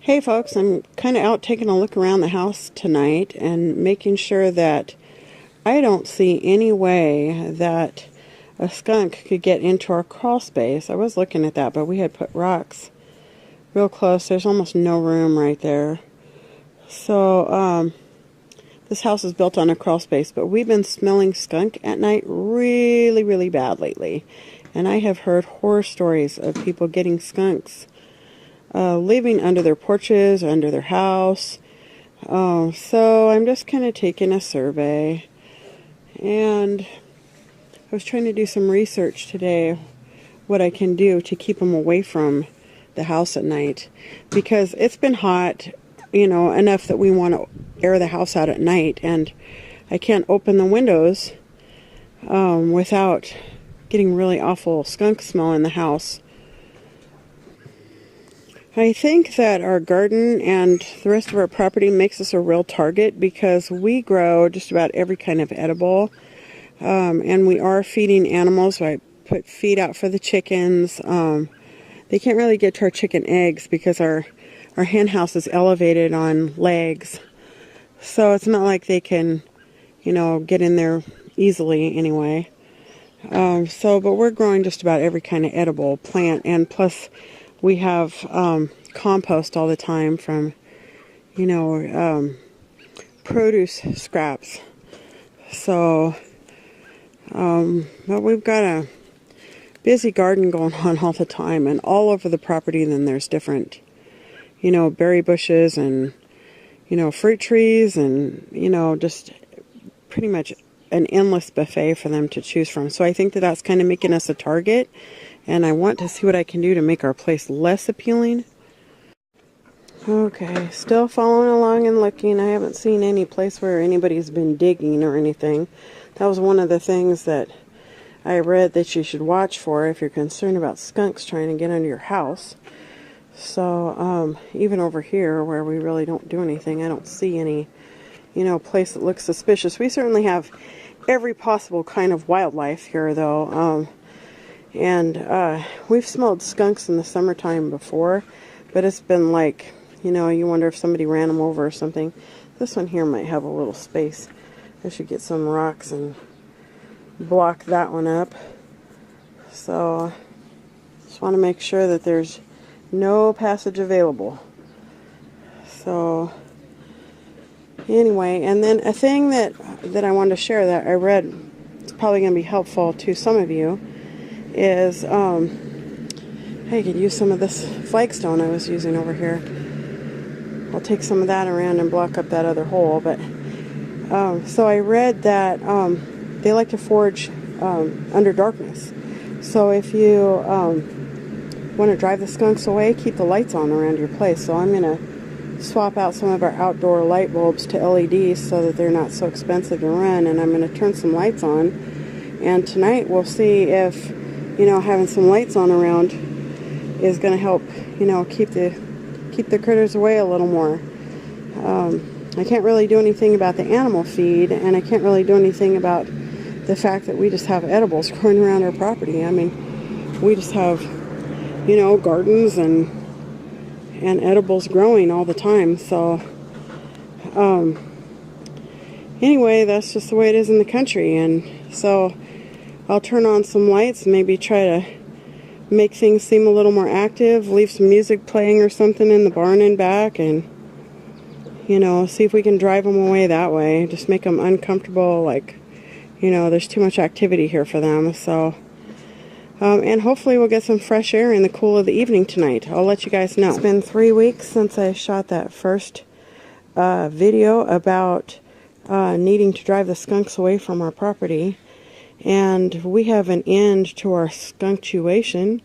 Hey folks, I'm kind of out taking a look around the house tonight and making sure that I don't see any way that a skunk could get into our crawl space. I was looking at that, but we had put rocks real close. There's almost no room right there. So this house is built on a crawl space, but we've been smelling skunk at night really, really bad lately. And I have heard horror stories of people getting skunks living under their porches, under their house. So I'm just kind of taking a survey. And I was trying to do some research today, what I can do to keep them away from the house at night. Because it's been hot, enough that we want to air the house out at night. And I can't open the windows without getting really awful skunk smell in the house. I think that our garden and the rest of our property makes us a real target because we grow just about every kind of edible, and we are feeding animals. So I put feed out for the chickens. They can't really get to our chicken eggs because our hen house is elevated on legs, so it's not like they can, get in there easily anyway. But we're growing just about every kind of edible plant, and plus we have compost all the time from, produce scraps. So, but we've got a busy garden going on all the time, and all over the property then there's different, berry bushes and, fruit trees and, just pretty much an endless buffet for them to choose from. So I think that that's kind of making us a target. And I want to see what I can do to make our place less appealing. Okay, still following along and looking. I haven't seen any place where anybody's been digging or anything. That was one of the things that I read that you should watch for if you're concerned about skunks trying to get under your house. So, even over here where we really don't do anything, I don't see any, place that looks suspicious. We certainly have every possible kind of wildlife here, though. And we've smelled skunks in the summertime before, but it's been like, you wonder if somebody ran them over or something. This one here might have a little space. I should get some rocks and block that one up. So, just want to make sure that there's no passage available. So, anyway, and then a thing that I wanted to share that I read, it's probably going to be helpful to some of you, is I could use some of this flagstone I was using over here. I'll take some of that around and block up that other hole. But so I read that they like to forage under darkness. So if you want to drive the skunks away, keep the lights on around your place. So I'm going to swap out some of our outdoor light bulbs to LEDs so that they're not so expensive to run, and I'm going to turn some lights on. And tonight we'll see if having some lights on around is going to help, keep the critters away a little more. I can't really do anything about the animal feed, and I can't really do anything about the fact that we just have edibles growing around our property. I mean, we just have, gardens and edibles growing all the time. So, anyway, that's just the way it is in the country, and so I'll turn on some lights and maybe try to make things seem a little more active, leave some music playing or something in the barn and back, and, see if we can drive them away that way. Just make them uncomfortable, like, there's too much activity here for them. So, and hopefully we'll get some fresh air in the cool of the evening tonight. I'll let you guys know. It's been 3 weeks since I shot that first video about needing to drive the skunks away from our property. And we have an end to our skunk-tuation.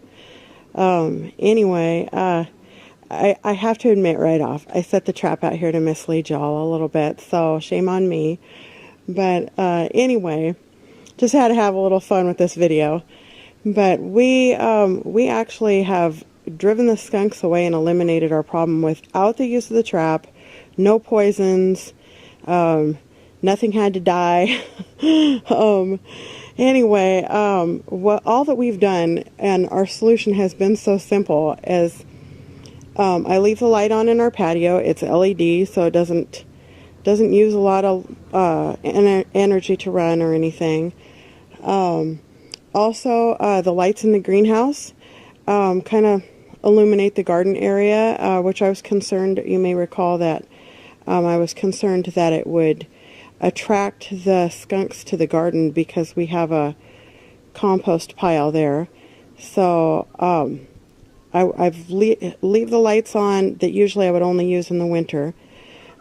Anyway, I have to admit right off, I set the trap out here to mislead y'all a little bit, so shame on me. But anyway, just had to have a little fun with this video. But we actually have driven the skunks away and eliminated our problem without the use of the trap, no poisons, nothing had to die. Anyway, all that we've done, and our solution has been so simple, is I leave the light on in our patio. It's LED, so it doesn't use a lot of energy to run or anything. Also, the lights in the greenhouse kind of illuminate the garden area, which I was concerned, you may recall that I was concerned that it would attract the skunks to the garden because we have a compost pile there. So I've leave the lights on that usually I would only use in the winter.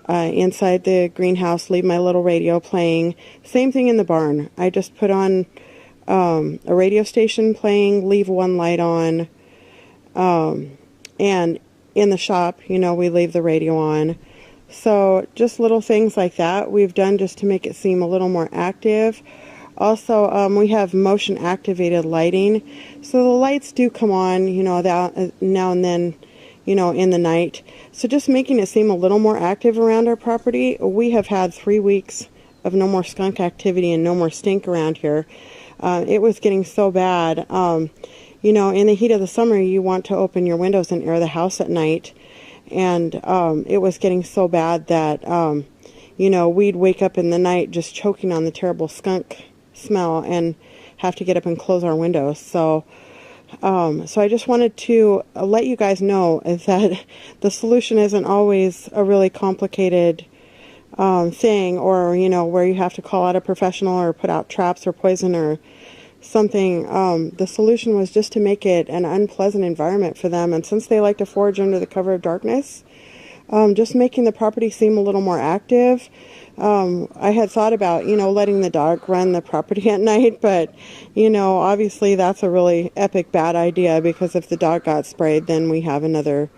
Inside the greenhouse, leave my little radio playing. Same thing in the barn. I just put on a radio station playing, leave one light on. And in the shop, we leave the radio on. So just little things like that we've done just to make it seem a little more active. Also, we have motion activated lighting. So the lights do come on, now and then, in the night. So just making it seem a little more active around our property. We have had 3 weeks of no more skunk activity and no more stink around here. It was getting so bad. In the heat of the summer, you want to open your windows and air the house at night. And it was getting so bad that, we'd wake up in the night just choking on the terrible skunk smell and have to get up and close our windows. So I just wanted to let you guys know is that the solution isn't always a really complicated thing, or where you have to call out a professional or put out traps or poison or something. The solution was just to make it an unpleasant environment for them, and since they like to forage under the cover of darkness, just making the property seem a little more active. I had thought about, letting the dog run the property at night, but, obviously that's a really epic bad idea, because if the dog got sprayed, then we have another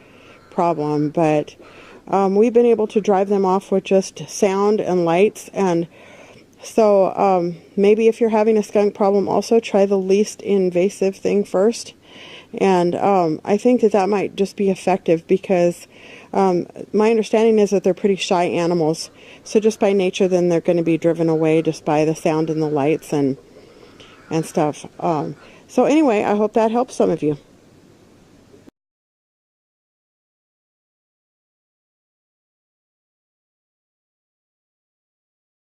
problem. But we've been able to drive them off with just sound and lights. And so maybe if you're having a skunk problem, also try the least invasive thing first. And I think that might just be effective, because my understanding is that they're pretty shy animals. So just by nature, then they're going to be driven away just by the sound and the lights and stuff. So anyway, I hope that helps some of you.